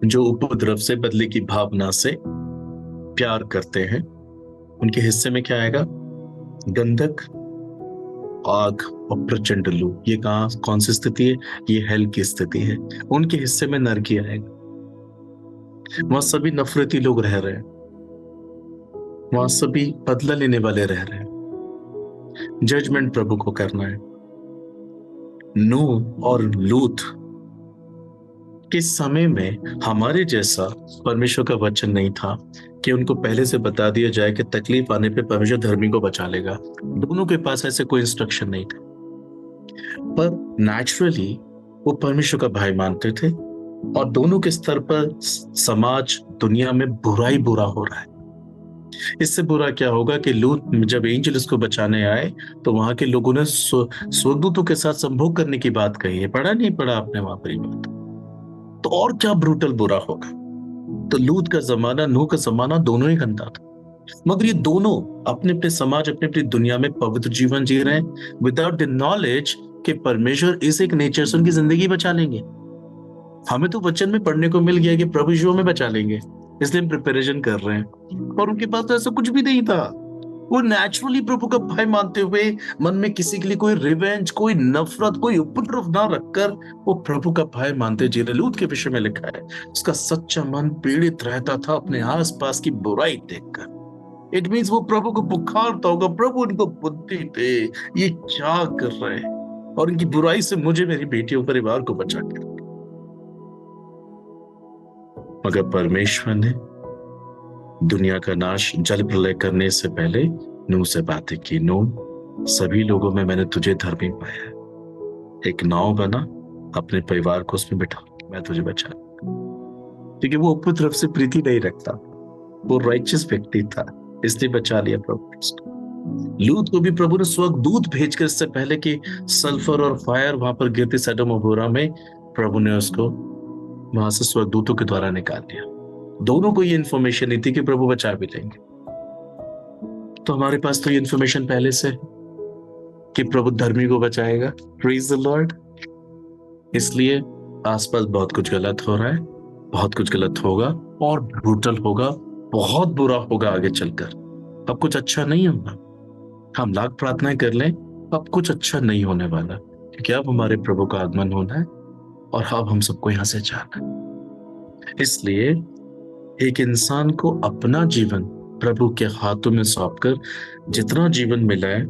जो उपद्रव से, बदले की भावना से प्यार करते हैं, उनके हिस्से में क्या आएगा? गंधक, आग और प्रचंड लू। ये कौन सी स्थिति है? ये हेल की स्थिति है। उनके हिस्से में नरकी आएगा। वहां सभी नफरती लोग रह रहे हैं, वहां सभी बदला लेने वाले रह रहे हैं। जजमेंट प्रभु को करना है। नूह और लूत कि समय में हमारे जैसा परमेश्वर का वचन नहीं था कि उनको पहले से बता दिया जाए कि तकलीफ आने पे परमेश्वर धर्मी को बचा लेगा। दोनों के पास ऐसे कोई इंस्ट्रक्शन नहीं था, पर नेचुरली वो परमेश्वर का भाई मानते थे, और दोनों के स्तर पर समाज दुनिया में बुरा हो रहा है। इससे बुरा क्या होगा कि लूत जब एंजल इसको बचाने आए तो वहां के लोगों ने स्वर्गदूतों के साथ संभोग करने की बात कही है। पढ़ा नहीं पढ़ा आपने वहां पर ये बात? तो और क्या ब्रूटल बुरा होगा। तो लूत का जमाना, नूह का जमाना दोनों ही गंदा था, मगर ये दोनों अपने अपने समाज, अपने अपनी दुनिया में पवित्र जीवन जी रहे हैं, विदाउट द नॉलेज कि परमेश्वर इस एक नेचर से उनकी जिंदगी बचा लेंगे। हमें तो वचन में पढ़ने को मिल गया कि प्रभु यीशु हमें बचा लेंगे, इसलिए हम प्रिपरेशन कर रहे हैं, और उनके पास तो ऐसा कुछ भी नहीं था। वो नेचुरली प्रभु का भाई मानते हुए मन में किसी के लिए कोई रिवेंज, कोई नफरत, कोई उपद्रव ना रखकर वो प्रभु का भाई मानते जी रहे। लूत के विषय में लिखा है उसका सच्चा मन पीड़ित रहता था अपने आसपास की बुराई देखकर। इट मीन्स वो प्रभु को पुकारता होगा, प्रभु उनको बुद्धि दे, ये क्या कर रहे हैं, और इनकी बुराई से मुझे, मेरी बेटियों, परिवार को बचा के। मगर परमेश्वर ने दुनिया का नाश, जल प्रलय करने से पहले नूह से बातें की। नूह, सभी लोगों में मैंने तुझे धर्मी पाया है, एक नाव बना, अपने परिवार को उसमें बिठा, मैं तुझे बचा। क्योंकि वो ऊपर तरफ से प्रीति नहीं रखता, वो राइचियस व्यक्ति था, इसलिए बचा लिया प्रभु उसको। लूत को भी प्रभु ने स्वर्गदूत भेजकर, इससे पहले कि सल्फर और फायर वहां पर गिरती सदोम और गोमोरा में, प्रभु ने उसको वहां से स्वर्गदूतों के द्वारा निकाल दिया। दोनों को ये इंफॉर्मेशन नहीं थी कि प्रभु बचा भी लेंगे। तो हमारे पास तो ये इंफॉर्मेशन पहले से कि प्रभु धर्मी को बचाएगा। Praise the Lord. इसलिए आसपास बहुत कुछ गलत हो रहा है, बहुत कुछ गलत होगा, और ब्रूटल होगा, बहुत बुरा होगा आगे चलकर। अब कुछ अच्छा नहीं होगा, हम लाख प्रार्थनाएं कर लें, अब कुछ अच्छा नहीं होने वाला, क्योंकि अब हमारे प्रभु का आगमन होना है और अब हम सबको यहां से जाना है। इसलिए एक इंसान को अपना जीवन प्रभु के हाथों में सौंपकर जितना जीवन मिला है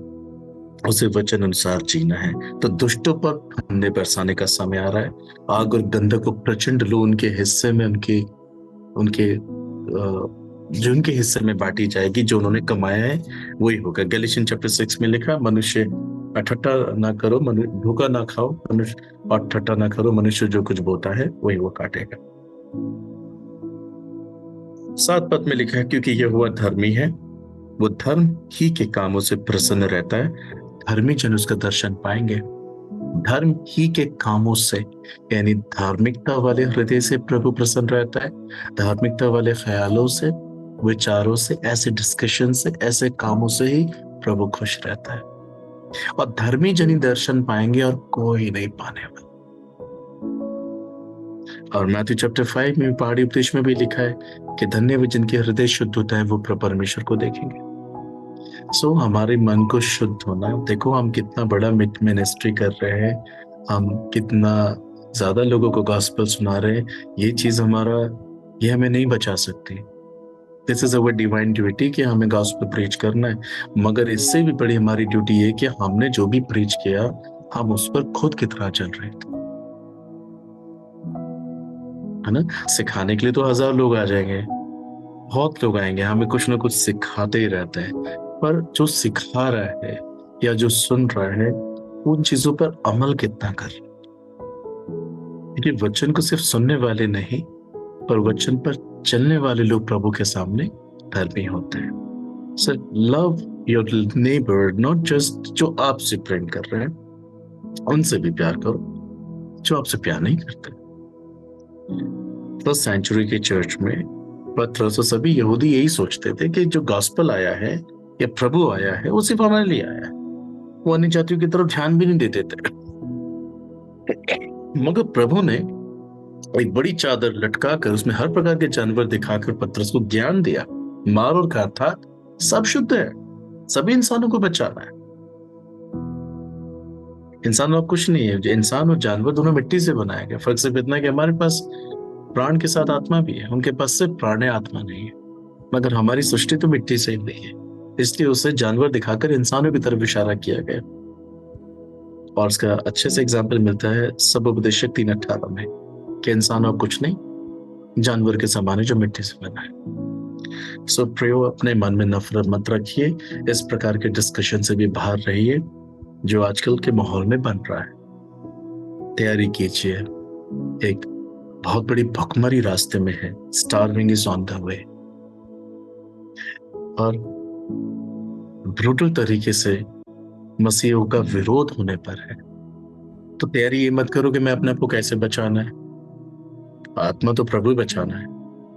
उसे वचन अनुसार जीना है। तो दुष्टों पर फंदे बरसाने का समय आ रहा है। आग और गंधक को प्रचंड लो उनके हिस्से में, उनके जो उनके हिस्से में बांटी जाएगी, जो उन्होंने कमाया है वही होगा। गैलेशियन चैप्टर 6 में लिखा, मनुष्य ठट्टा ना करो, धोखा ना खाओ मनुष्य, और ठट्टा ना करो, मनुष्य जो कुछ बोता है वही वो काटेगा। 7 पद में लिखा है, क्योंकि यहोवा धर्मी है, वो धर्म ही के कामों से प्रसन्न रहता है, धर्मी जन उसका दर्शन पाएंगे। धर्म ही के कामों से, यानी धार्मिकता वाले हृदय से प्रभु प्रसन्न रहता है, धार्मिकता वाले ख्यालों से, विचारों से, ऐसे डिस्कशन से, ऐसे कामों से ही प्रभु खुश रहता है। और धर्मी जन ही दर्शन पाएंगे और कोई नहीं पाने वाला। और मैथ्यू चैप्टर 5 में, पहाड़ी उपदेश में भी लिखा है कि धन्य वे जिनके हृदय शुद्ध होता है, वो परमेश्वर को देखेंगे। सो हमारे मन को शुद्ध होना, देखो हम कितना बड़ा मिनिस्ट्री कर रहे हैं, हम कितना ज्यादा लोगों को गॉस्पेल सुना रहे हैं, ये चीज ये हमें नहीं बचा सकती। This is our divine duty कि हमें गॉस्पेल प्रीच करना है, मगर इससे भी बड़ी हमारी ड्यूटी है कि हमने जो भी प्रीच किया, हम उस पर खुद कितना चल रहे थे, है ना। सिखाने के लिए तो 1000 लोग आ जाएंगे, बहुत लोग आएंगे, हमें कुछ ना कुछ सिखाते ही रहते हैं, पर जो सिखा रहा है या जो सुन रहा है, उन चीजों पर अमल कितना कर रहा है। क्योंकि वचन को सिर्फ सुनने वाले नहीं, पर वचन पर चलने वाले लोग प्रभु के सामने धर्मी होते हैं। So love your neighbour, not just जो आपसे प्रेम कर रहे हैं, उनसे भी प्यार करो जो आपसे प्यार नहीं करते। फर्स्ट सेंचुरी के चर्च में पतरस और सभी यहूदी यही सोचते थे कि जो गॉस्पेल आया है या प्रभु आया है, वो सिर्फ हमारे लिए आया है, वो अन्य जातियों की तरफ ध्यान भी नहीं देते थे। मगर प्रभु ने एक बड़ी चादर लटकाकर उसमें हर प्रकार के जानवर दिखाकर पतरस को ज्ञान दिया, मार और कहा था सब शुद्ध है, सभी इंसानों को बचाना है। इंसान और कुछ नहीं है, जो इंसान और जानवर दोनों मिट्टी से बनाया गया। फर्क सिर्फ इतना कि हमारे पास प्राण के साथ आत्मा भी है, उनके पास सिर्फ प्राण है, आत्मा नहीं है। मगर हमारी सृष्टि तो मिट्टी से ही नहीं है, इसलिए उसे जानवर दिखाकर इंसानों की तरफ इशारा किया गया। और उसका अच्छे से एग्जाम्पल मिलता है सब उपदेशक 3:18 में। कि इंसान और कुछ नहीं, जानवर के समान है जो मिट्टी से बना है। सो प्रियो, अपने मन में नफरत मत रखिए, इस प्रकार के डिस्कशन से भी बाहर रहिए जो आजकल के माहौल में बन रहा है। तैयारी कीजिए, एक बहुत बड़ी भुखमरी रास्ते में है, starving is on the way, और ब्रूटल तरीके से मसीहों का विरोध होने पर है। तो तैयारी ये मत करो कि मैं अपने आप को कैसे बचाना है, आत्मा तो प्रभु ही बचाना है,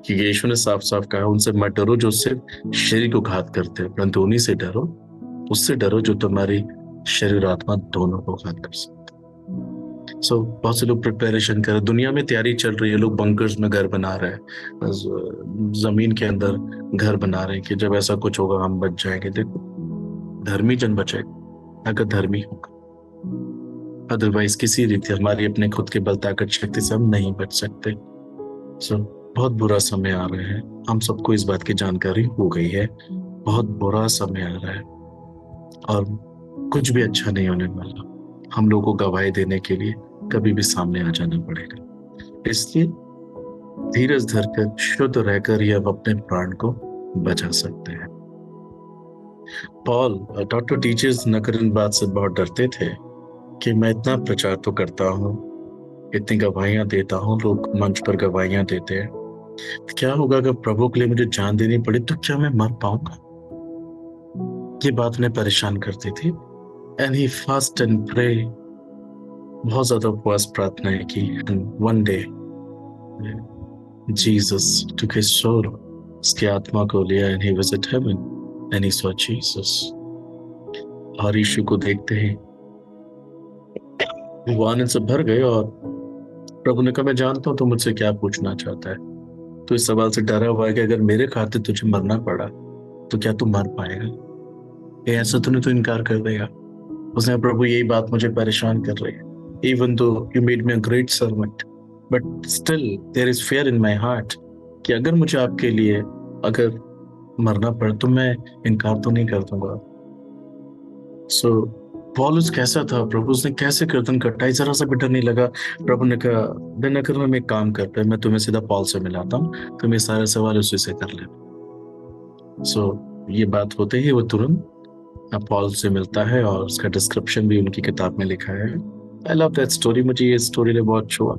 कि यीशु ने साफ साफ कहा, उनसे मत डरो जो सिर्फ शरीर को घात करते हैं, परंतु उन्हीं से डरो, उससे डरो जो तुम्हारी शरीर आत्मा दोनों को घात कर सकते। सो बहुत से लोग प्रिपरेशन कर रहे हैं, दुनिया में तैयारी चल रही है, लोग बंकर्स में घर बना रहे हैं, जमीन के अंदर घर बना रहे हैं कि जब ऐसा कुछ होगा हम बच जाएंगे। देखो, धर्मी जन बचेगा अगर धर्मी होगा, अदरवाइज किसी रीति हमारी अपने खुद के बल ताकत शक्ति से हम नहीं बच सकते। सो बहुत बुरा समय आ रहा है, हम सबको इस बात की जानकारी हो गई है, बहुत बुरा समय आ रहा है और कुछ भी अच्छा नहीं होने वाला। हम लोगों को गवाही देने के लिए कभी भी सामने आ जाना पड़ेगा, इसलिए धीरज धरकर शुद्ध रहकर ही अब अपने प्राण को बचा सकते हैं। पॉल डॉक्टर टीचर्स नकरन बात से बहुत डरते थे कि मैं इतना प्रचार तो करता हूँ, इतनी गवाहियां देता हूँ, लोग मंच पर गवाहियां देते हैं, तो क्या होगा अगर प्रभु के लिए मुझे जान देनी पड़ी, तो क्या मैं मर पाऊंगा? ये बात उन्हें परेशान करती थी। And he fast and pray, बहुत ज्यादा उपवास प्रार्थनाएं की। And one day Jesus took his soul, उसकी आत्मा को लिया, and he visit heaven and he saw Jesus. और यीशु को देखते ही वो आनंद से भर गए और प्रभु ने कहा, मैं जानता हूं तो मुझसे क्या पूछना चाहता है। तो इस सवाल से डरा हुआ है कि अगर मेरे खातिर तुझे मरना पड़ा तो क्या तू मर पाएगा, ये ऐसा तूने तो इनकार कर देगा? उसने कहा, प्रभु यही बात मुझे परेशान कर रही है, even though you made me a great servant, but still there is fear in my heart कि अगर मुझे आपके लिए अगर मरना पड़ा तो मैं इनकार तो नहीं कर दूंगा। सो पौलुस कैसा था, प्रभु उसने कैसे गर्दन कटाई, जरा सा भी डर नहीं लगा। प्रभु ने कहा, डर न करना, मैं एक काम करता है, मैं तुम्हें सीधा पॉल से मिलाता हूँ, तुम ये सारे सवाल उसी से कर लेना। सो ये बात होते ही वो तुरंत पॉल से मिलता है और उसका डिस्क्रिप्शन भी उनकी किताब में लिखा है। आई लव दैट स्टोरी, मुझे ये स्टोरी ने बहुत छुआ।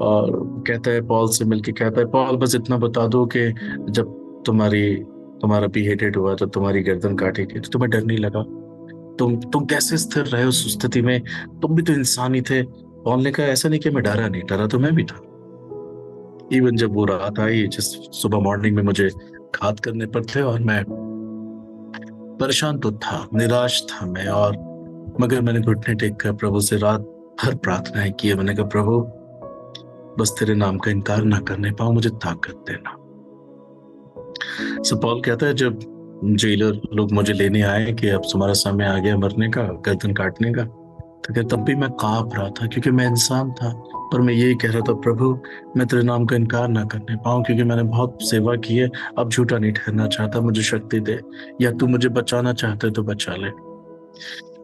और कहता है, पॉल से मिलके कहता है, पॉल बस इतना बता दो कि जब तुम्हारा बीहेडेड हुआ, जब तुम्हारी गर्दन काटी गई तो तुम्हें डर नहीं लगा? तुम कैसे स्थिर रहे उस स्थिति में? तुम भी तो इंसान ही थे। पॉल ने कहा, ऐसा नहीं कि मैं डरा नहीं, डरा तो मैं भी था। इवन जब वो रात आई, जिस सुबह मॉर्निंग में मुझे घात करने पर थे, और मैं परेशान तो था, निराश था मैं, और मगर मैंने घुटने टेक कर प्रभु से रात भर प्रार्थनाएं की। मैंने कहा, प्रभु बस तेरे नाम का इनकार ना करने पाऊं, मुझे ताकत देना। सो पॉल कहता है, जब जेलर लोग मुझे लेने आए कि अब तुम्हारा समय आ गया मरने का, गर्दन काटने का, तो क्या तब भी मैं कांप रहा था, क्योंकि मैं इंसान था। पर मैं यही कह रहा था, प्रभु मैं तेरे नाम का इनकार ना करने पाऊं, क्योंकि मैंने बहुत सेवा की है, अब झूठा नहीं ठहरना चाहता, मुझे शक्ति दे, या तू मुझे बचाना चाहता है तो बचा ले।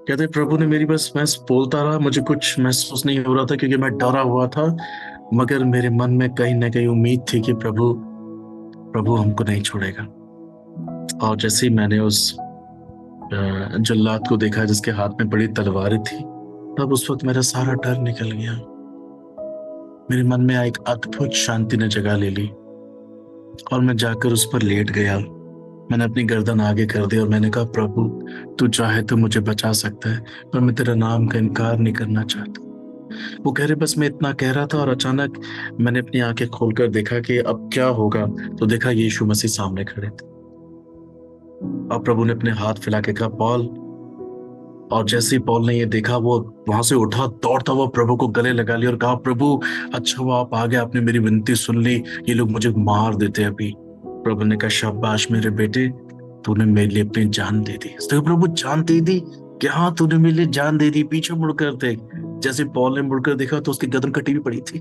कहते प्रभु ने मेरी बस, मैं बोलता रहा, मुझे कुछ महसूस नहीं हो रहा था क्योंकि मैं डरा हुआ था, मगर मेरे मन में कहीं ना कहीं उम्मीद थी कि प्रभु प्रभु हमको नहीं छोड़ेगा। और जैसे ही मैंने उस जल्लाद को देखा जिसके हाथ में बड़ी तलवारें थी, तब उस वक्त मेरा सारा डर निकल गया। मेरे मन में एक अद्भुत शांति ने जगह ले ली और मैं जाकर उस पर लेट गया। मैंने अपनी गर्दन आगे कर दी और मैंने कहा, प्रभु तू चाहे तो मुझे बचा सकता है, पर मैं तेरा नाम का इनकार नहीं करना चाहता। वो कह रहे, बस मैं इतना कह रहा था और अचानक मैंने अपनी आंखें खोलकर देखा कि अब क्या होगा, तो देखा यीशु मसीह सामने खड़े थे। और प्रभु ने अपने हाथ फैला के कहा, पॉल। और जैसे ही पॉल ने ये देखा, वो वहां से उठा, दौड़ता हुआ प्रभु को गले लगा लिया और कहा, प्रभु अच्छा हुआ आप आ गए, आपने मेरी विनती सुन ली, ये लोग मुझे मार देते अभी। प्रभु ने कहा, शाबाश मेरे बेटे, तूने मेरे लिए अपनी जान दे दी। तो प्रभु जान दे दी कि हाँ, तूने मेरे लिए जान दे दी। पीछे मुड़कर देख, जैसे पॉल ने मुड़कर देखा तो उसकी गर्दन कटी भी पड़ी थी।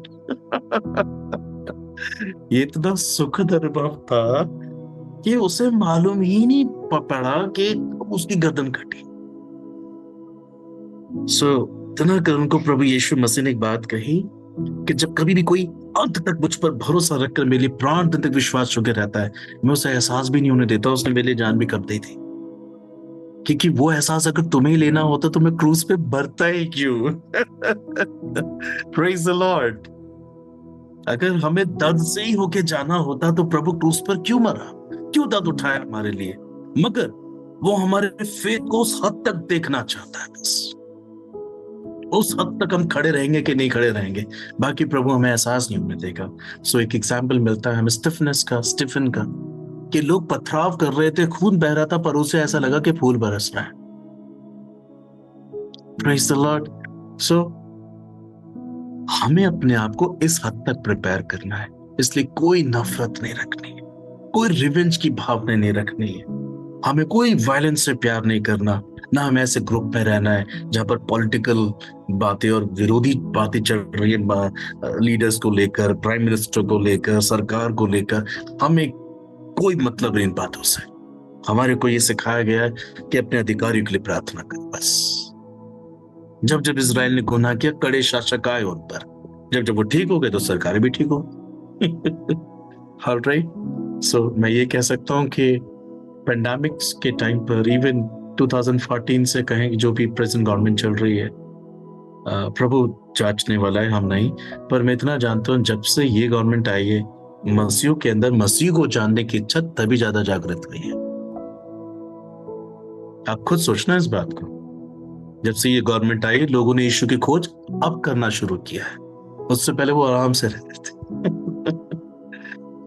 ये इतना सुखद अनुभव था कि उसे मालूम ही नहीं पड़ा कि उसकी गर्दन कटी। सो इतना कर उनको प्रभु यीशु मसीह ने एक बात कही कि जब कभी भी कोई अंत तक मुझ पर भरोसा रखकर मेरे लिए प्राण तक विश्वास चुके रहता है, मैं उसे एहसास भी नहीं होने देता उसने मेरे लिए जान भी कब दी थी। क्योंकि वो एहसास अगर तुम्हें लेना होता तो मैं क्रूज पे भरता ही क्यों? Praise the Lord. अगर हमें दर्द से ही होके जाना होता तो प्रभु क्रूस पर क्यों मरा, क्यों दर्द उठाया हमारे लिए? मगर वो हमारे फेथ को उस हद तक देखना चाहता है, बस उस हद तक हम खड़े रहेंगे कि नहीं खड़े रहेंगे, बाकी प्रभु हमें एहसास नहीं होने देगा। सो एक एग्जाम्पल मिलता है हमें स्टीफन का, कि लोग पथराव कर रहे थे, खून बह रहा था, पर उसे ऐसा लगा कि फूल बरस रहा है। Praise the Lord. सो हमें अपने आप को इस हद तक प्रिपेयर करना है, इसलिए कोई नफरत नहीं रखनी है, कोई रिवेंज की भावना नहीं रखनी है, हमें कोई वायलेंस से प्यार नहीं करना, ना हमें ऐसे ग्रुप में रहना है जहां पर पॉलिटिकल बातें और विरोधी बातें चल रही है, लीडर्स को लेकर, प्राइम मिनिस्टर को लेकर, सरकार को लेकर। हमें कोई मतलब नहीं इन बातों से। हमारे को ये सिखाया गया है कि अपने अधिकारियों के लिए प्रार्थना करो, बस। जब जब इजराइल ने गुनाह किया, कड़े शासक आए उन पर, जब जब वो ठीक हो गए तो सरकार भी ठीक हो। ऑलराइट। सो मैं ये कह सकता हूँ कि पेंडेमिक्स के टाइम पर, इवन 2014 से कहें कि जो भी प्रेजेंट गवर्नमेंट चल रही है, प्रभु जांचने वाला है, हम नहीं। पर मैं इतना जानता हूँ, जब से ये गवर्नमेंट आई है, मसीहों के अंदर मसीह को जानने की इच्छा तभी ज्यादा जागृत हुई है। आप खुद सोचना इस बात को। जब से ये गवर्नमेंट आई, लोगों ने यीशु की खोज अब करना शुरू किया है, उससे पहले वो आराम से रहते थे।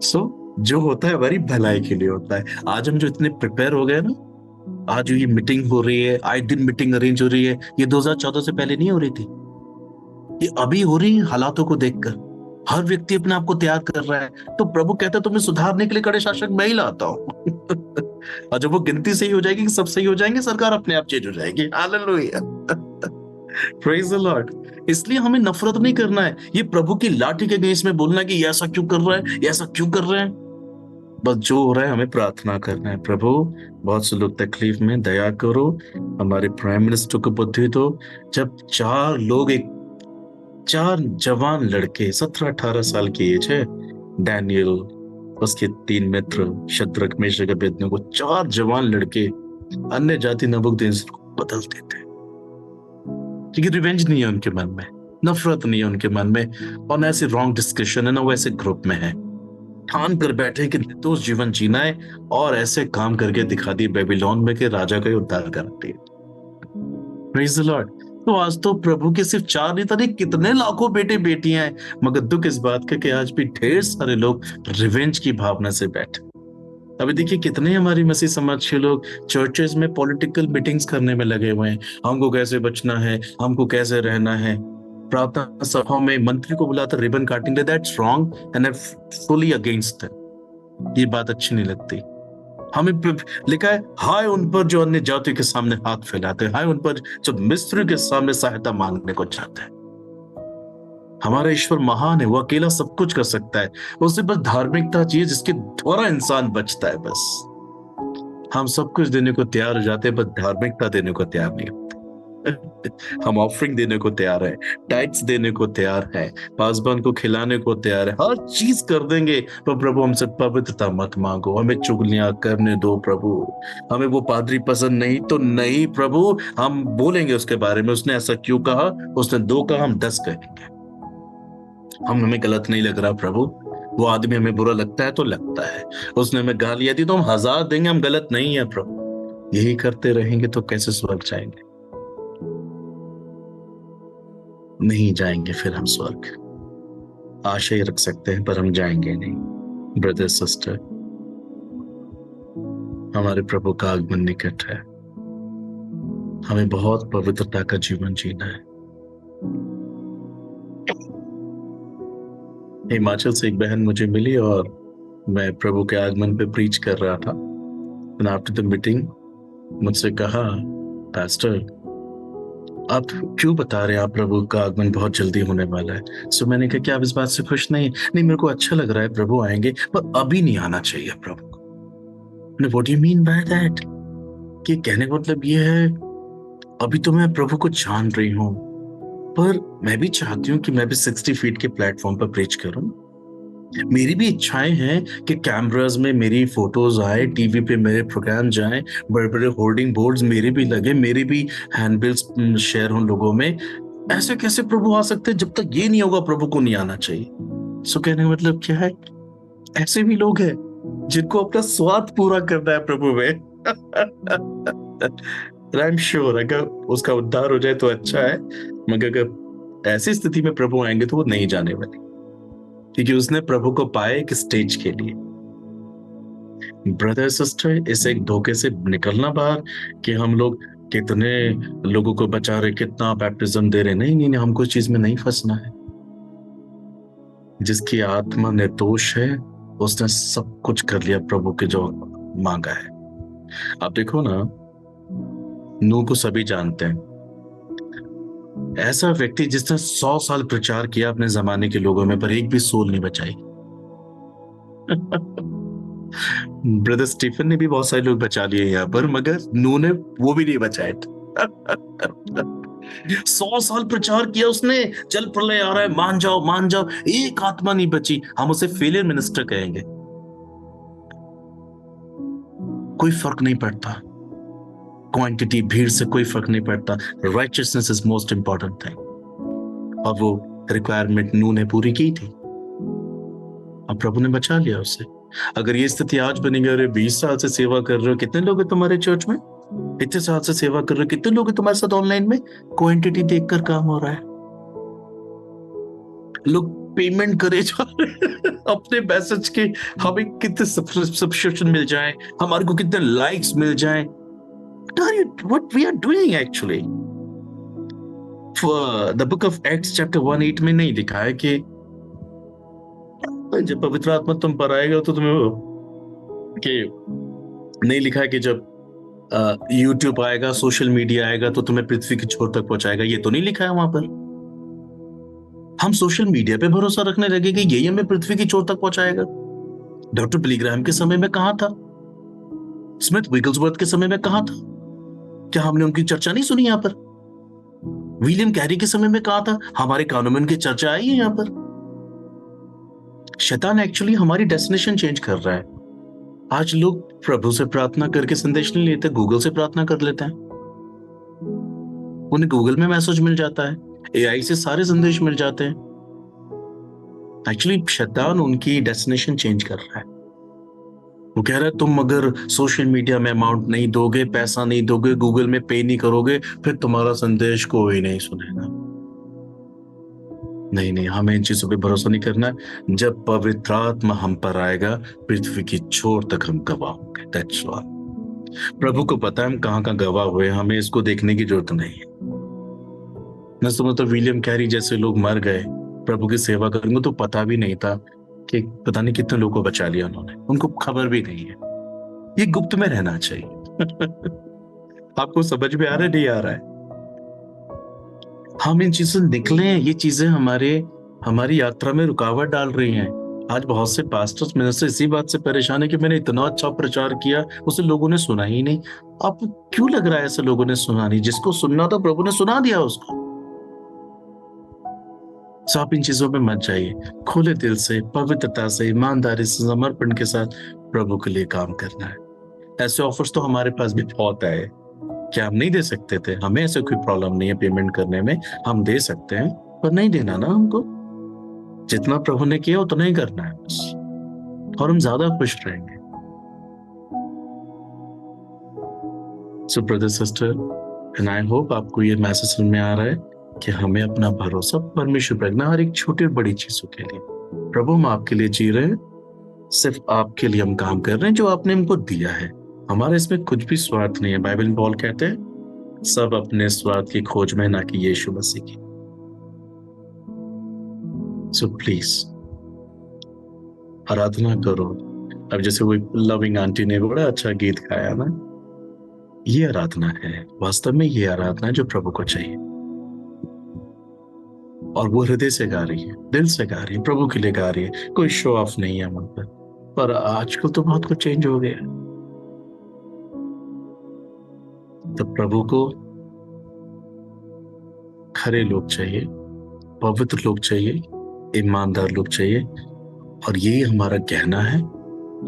सो जो होता है हमारी भलाई के लिए होता है। आज हम जो इतने प्रिपेयर हो गए ना, आज ये मीटिंग हो रही है, आए दिन मीटिंग अरेंज हो रही है, ये 2014 से पहले नहीं हो रही थी, ये अभी हो रही है हालातों को देखकर। हर व्यक्ति अपने आप को तैयार कर रहा है, तो प्रभु कहता है तुम्हें सुधारने के लिए कड़े शासक मैं ही लाता हूं। और जब वो गिनती सही हो जाएगी कि सब सही हो जाएंगे, सरकार अपने आप चेंज हो जाएगी। हालेलुया। Praise the Lord. इसलिए हमें नफरत नहीं करना है, ये प्रभु की लाठी के अगेंस्ट में बोलना कि ये ऐसा क्यों कर रहा है, ये ऐसा क्यों कर रहे हैं। बस जो हो रहा है हमें प्रार्थना करना है, प्रभु बहुत से लोग तकलीफ में, दया करो, हमारे प्राइम मिनिस्टर को बुद्धि दो। जब चार जवान लड़के, 17-18 साल की एज है, डैनियल, उसके 3 मित्र शद्रक मेशक अबेदनगो, 4 जवान लड़के अन्य जाति नबूकदनेस्सर को बदल देते, क्योंकि रिवेंज नहीं है उनके मन में, नफरत नहीं है उनके मन में, और ना ऐसे रॉन्ग डिस्कशन है, ना वो ऐसे ग्रुप में है। ठान कर बैठे कि निर्दोष जीवन जीना है, और ऐसे काम करके दिखा दिए बेबीलोन में कि राजा का ही उद्धार करती है। Praise the Lord. तो आज तो प्रभु के सिर्फ 4 नहीं, तरह कितने लाखों बेटे बेटियां हैं, मगर दुख इस बात का कि आज भी ढेर सारे लोग रिवेंज की भावना से बैठे। अभी देखिए कितने हमारी मसीह समाज के लोग चर्चेस में पॉलिटिकल मीटिंग्स करने में लगे हुए हैं, हमको कैसे बचना है, हमको कैसे रहना है। प्रार्थना सभाओं में मंत्री को बुलाकर रिबन काटेंगे, that's wrong and I fully against that. ये बात अच्छी नहीं लगती। हमें लिखा है, हाय उन पर जो अन्य जातियों के सामने हाथ फैलाते हैं, हाय उन पर जो मिस्रियों के सामने सहायता मांगने को चाहते हैं। हमारा ईश्वर महान है, वो अकेला सब कुछ कर सकता है, उसे बस धार्मिकता चाहिए जिसके द्वारा इंसान बचता है, बस। हम सब कुछ देने को तैयार हो जाते हैं, बस धार्मिकता देने को तैयार नहीं होते। हम ऑफरिंग देने को तैयार है, टैक्स देने को तैयार है, पासबान को खिलाने को तैयार है, हर चीज कर देंगे, पर प्रभु हमसे पवित्रता मत मांगो, हमें चुगलियां करने दो प्रभु। हमें वो पादरी पसंद नहीं तो नहीं प्रभु, हम बोलेंगे उसके बारे में, उसने ऐसा क्यों कहा, उसने 2 कहा, हम 10 कहेंगे। हमें गलत नहीं लग रहा प्रभु, वो आदमी हमें बुरा लगता है तो लगता है, उसने हमें गालियां दी तो हम 1000 देंगे, हम गलत नहीं है प्रभु। यही करते रहेंगे तो कैसे स्वर्ग जाएंगे? नहीं जाएंगे फिर हम स्वर्ग। आशा ही रख सकते हैं पर हम जाएंगे नहीं। ब्रदर सिस्टर, हमारे प्रभु का आगमन निकट है, हमें बहुत पवित्रता का जीवन जीना है। हिमाचल से एक बहन मुझे मिली और मैं प्रभु के आगमन पे प्रीच कर रहा था। आफ्टर द मीटिंग मुझसे कहा, पास्टर आप क्यों बता रहे हैं, आप प्रभु का आगमन बहुत जल्दी होने वाला है। सो मैंने कहा कि आप इस बात से खुश नहीं? नहीं, मेरे को अच्छा लग रहा है प्रभु आएंगे, पर अभी नहीं आना चाहिए प्रभु को। What do you mean by that? कि कहने का मतलब ये है, अभी तो मैं प्रभु को जान रही हूँ, पर मैं भी चाहती हूँ कि मैं भी 60 फीट के प्लेटफॉर्म पर प्रीच करूं। मेरी भी इच्छाएं हैं कि कैमरास में मेरी फोटोज आए, टीवी पे मेरे प्रोग्राम जाएं, बड़े बड़े होर्डिंग बोर्ड्स मेरे भी लगे, मेरे भी हैंडबिल्स शेयर हों लोगों में। ऐसे कैसे प्रभु आ सकते हैं? जब तक ये नहीं होगा प्रभु को नहीं आना चाहिए। सो कहने का मतलब क्या है? ऐसे भी लोग हैं जिनको अपना स्वार्थ पूरा करना है प्रभु में। आई एम श्योर अगर उसका उद्धार हो जाए तो अच्छा है, मगर अगर ऐसी स्थिति में प्रभु आएंगे तो वो नहीं जाने वाले, क्योंकि उसने प्रभु को पाया एक स्टेज के लिए। ब्रदर सिस्टर, इस एक धोखे से निकलना बाहर कि हम लोग कितने लोगों को बचा रहे, कितना बैप्टिज्म दे रहे। नहीं नहीं नहीं, हमको इस चीज में नहीं फंसना है। जिसकी आत्मा निर्दोष है उसने सब कुछ कर लिया प्रभु के जो मांगा है। आप देखो ना, नूह को सभी जानते हैं, ऐसा व्यक्ति जिसने 100 साल प्रचार किया अपने जमाने के लोगों में, पर एक भी सोल नहीं बचाई। ब्रदर स्टीफन ने भी बहुत सारे लोग बचा लिए यहाँ पर, मगर नूह ने वो भी नहीं बचाए। 100 साल प्रचार किया उसने, जल प्रलय आ रहा है, मान जाओ मान जाओ, एक आत्मा नहीं बची। हम उसे फेलियर मिनिस्टर कहेंगे। कोई फर्क नहीं पड़ता, क्वांटिटी, भीड़ से कोई फर्क नहीं पड़ता। Righteousness is most important thing. और वो रिक्वायरमेंट नूह ने पूरी की थी, अब प्रभु ने बचा लिया उसे। अगर ये स्थिति आज बनेगी, अरे 20 साल से सेवा कर रहे हो, कितने लोग हैं तुम्हारे चर्च में? इतने साल से सेवा कर रहे हो, कितने लोग हैं तुम्हारे साथ ऑनलाइन में? क्वांटिटी देखकर काम हो रहा है। लोग पेमेंट करे जा रहे हैं अपने मैसेज के, हमें कितने सब्सक्रिप्शन मिल जाए, हमारे को कितने लाइक्स मिल जाए। What we are doing actually? The book of Acts chapter 1:8 में नहीं लिखा है कि जब पवित्र आत्मा तुम पर आएगा तो तुम्हें कि नहीं लिखा है कि जब YouTube आएगा, सोशल मीडिया आएगा तो तुम्हें पृथ्वी की छोर तक पहुंचाएगा। ये तो नहीं लिखा है वहां पर। हम सोशल मीडिया पे भरोसा रखने लगे कि यही हमें पृथ्वी की छोर तक पहुंचाएगा। डॉक्टर बिली ग्राहम के समय में कहां था? स्मिथ विगल्सवर्थ के समय में कहां था? क्या हमने उनकी चर्चा नहीं सुनी यहाँ पर? विलियम कैरी के समय में कहां था? हमारे कानों में उनकी चर्चा आई है यहाँ पर। शैतान एक्चुअली हमारी डेस्टिनेशन चेंज कर रहा है। आज लोग प्रभु से प्रार्थना करके संदेश नहीं लेते, गूगल से प्रार्थना कर लेते हैं। उन्हें गूगल में मैसेज मिल जाता है, एआई से सारे संदेश मिल जाते हैं। एक्चुअली शैतान उनकी डेस्टिनेशन चेंज कर रहा है। वो कह रहा है तुम अगर सोशल मीडिया में अमाउंट नहीं दोगे, पैसा नहीं दोगे, गूगल में पे नहीं करोगे, फिर तुम्हारा संदेश कोई नहीं सुनेगा। नहीं नहीं, हमें इन चीजों पे भरोसा नहीं करना। जब पवित्र आत्मा हम पर आएगा, पृथ्वी की छोर तक हम गवाह होंगे। That's all. प्रभु को पता है हम कहाँ कहाँ गवाह हुए, हमें इसको देखने की जरूरत नहीं है। मैं समझता हूँ विलियम कैरी जैसे लोग मर गए प्रभु की सेवा करेंगे तो पता भी नहीं था कि पता नहीं कितने लोगों को बचा लिया उन्होंने, उनको खबर भी नहीं है। ये गुप्त में रहना चाहिए। आपको समझ में आ रहा है नहीं आ रहा है? हम इन चीजों से निकले, ये चीजें हमारी यात्रा में रुकावट डाल रही हैं। आज बहुत से पास्टर्स मेरे से इसी बात से परेशान है कि मैंने इतना अच्छा प्रचार किया, उसे लोगों ने सुना ही नहीं। आपको क्यों लग रहा है ऐसे लोगों ने सुना नहीं? जिसको सुनना था प्रभु ने सुना दिया उसको। सो आप इन चीजों में मत जाइए, खुले दिल से, पवित्रता से, ईमानदारी से, समर्पण के साथ प्रभु के लिए काम करना है। ऐसे ऑफर्स तो हमारे पास भी बहुत आए। क्या हम नहीं दे सकते थे? हमें ऐसे कोई प्रॉब्लम नहीं है पेमेंट करने में, हम दे सकते हैं, पर नहीं देना ना हमको। जितना प्रभु ने किया उतना ही करना है बस, और हम ज्यादा खुश रहेंगे। सो brother sister, and I hope आपको ये मैसेज समझ में आ रहा है कि हमें अपना भरोसा परमेश्वर पर रखना, हर एक छोटी और बड़ी चीजों के लिए। प्रभु हम आपके लिए जी रहे हैं, सिर्फ आपके लिए हम काम कर रहे हैं जो आपने हमको दिया है। हमारा इसमें कुछ भी स्वार्थ नहीं है। बाइबल में पौल कहते हैं सब अपने स्वार्थ की खोज में, ना कि यीशु मसीह की। सो प्लीज आराधना करो। अब जैसे वो लविंग आंटी ने बड़ा अच्छा गीत गाया ना, ये आराधना है, वास्तव में ये आराधना है जो प्रभु को चाहिए। और वो हृदय से गा रही है, दिल से गा रही है, प्रभु के लिए गा रही है। कोई शो ऑफ नहीं है मन पर आजकल तो बहुत कुछ चेंज हो गया। तो प्रभु को खरे लोग चाहिए, पवित्र लोग चाहिए, ईमानदार लोग चाहिए, और यही हमारा गहना है,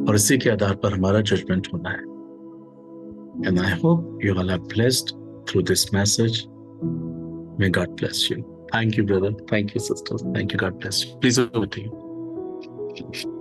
और इसी के आधार पर हमारा जजमेंट होना है। And I hope you all are blessed through this message. May God bless you. Thank you, brother. Thank you, sisters. Thank you. God bless you. Please over to you.